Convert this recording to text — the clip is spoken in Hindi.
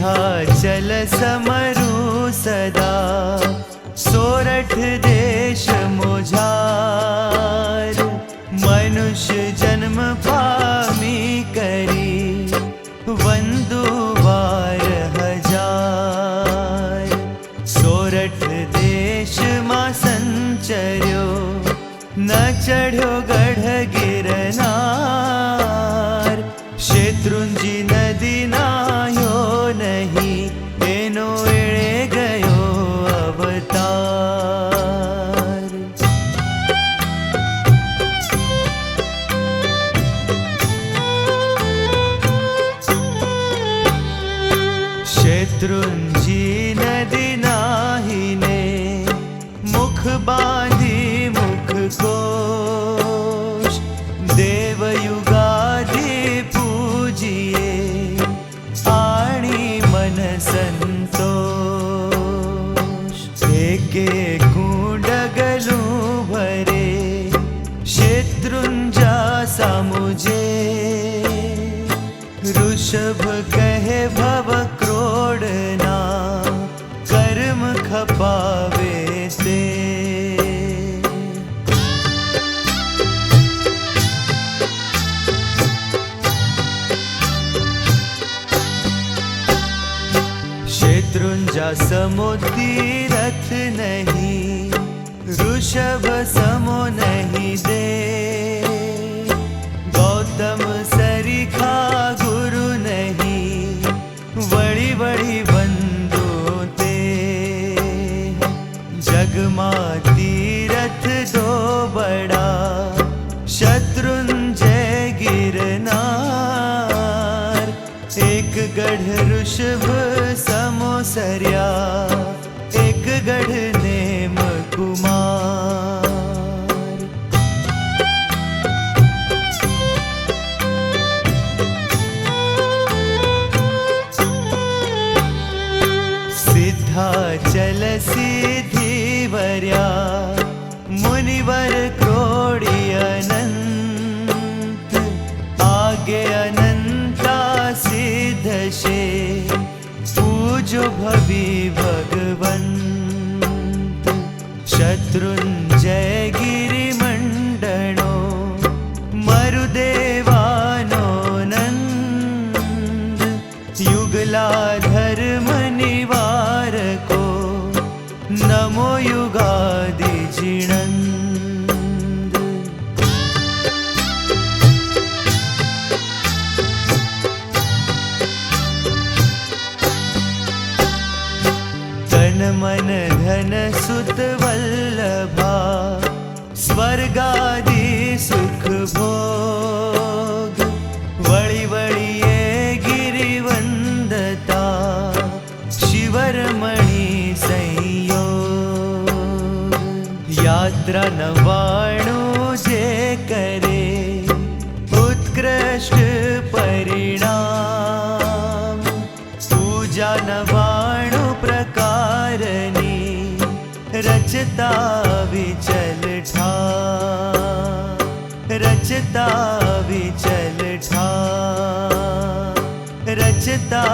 सिद्धाचल समरू सदा सोरठ देश मुझार मनुष्य जन्म पामी करी वंदु वार हजार सोरठ देश मा संचर्यो न चढ़्यो गढ़ गिरनार शत्रुंजी नदी नायो नहीं एनो एळे गयो अवतार शत्रुंजी नदी नाहीने मुख बांधी मुख कोश देवयुगादी पूजिए आणी मन संतोष एके कुंडगलू भरे शत्रुंजा सामुजे ऋषभ कहे भव क्रोडना कर्म खपावे ते शत्रुंजा समुतीरथ नहीं ऋषभ समो नहीं दे गौतम सरिखा गुरु नहीं वड़ी वड़ी बंदो ते जगमा तीरथ दो बड़ा शत्रुंजय गिरनार एक गढ़ ऋषभ समो सरया एक गढ़ नेम कुमार सिद्धाचल सिद्धिवर्या मुनिवर क्रोड़ी अनंत आगे अनंता सिद्ध शे पूजो भवि भगवंत शत्रुंजय गिरिमंडनो मरुदेवानो नंद युगला धर्म निवार को नमो युगादि जिणंद तन मन धन सुत वल्लभा स्वर्गादि सुख भोग वळी वळी ये गिरिवंदता शिवरमणि संयोग यात्रा नवाणु जे करे उत्कृष्ट परिणाम पूजा नवाणु प्रकारनी रचता विचल ठार रचता विचल ठार रचता